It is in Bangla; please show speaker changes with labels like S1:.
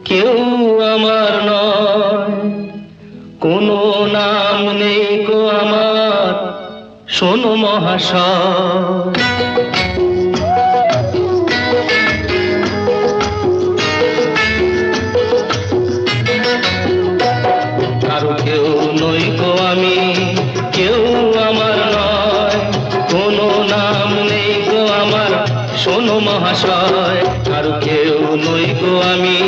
S1: কেউ আমার নয়, কোনো নাম নেই গো আমার, শোনো মহাশয়। কারো কেউ নই গো আমি, কেউ আমার নয়, কোনো নাম নেই গো আমার, শোনো মহাশয়। কারো কেউ নই গো আমি।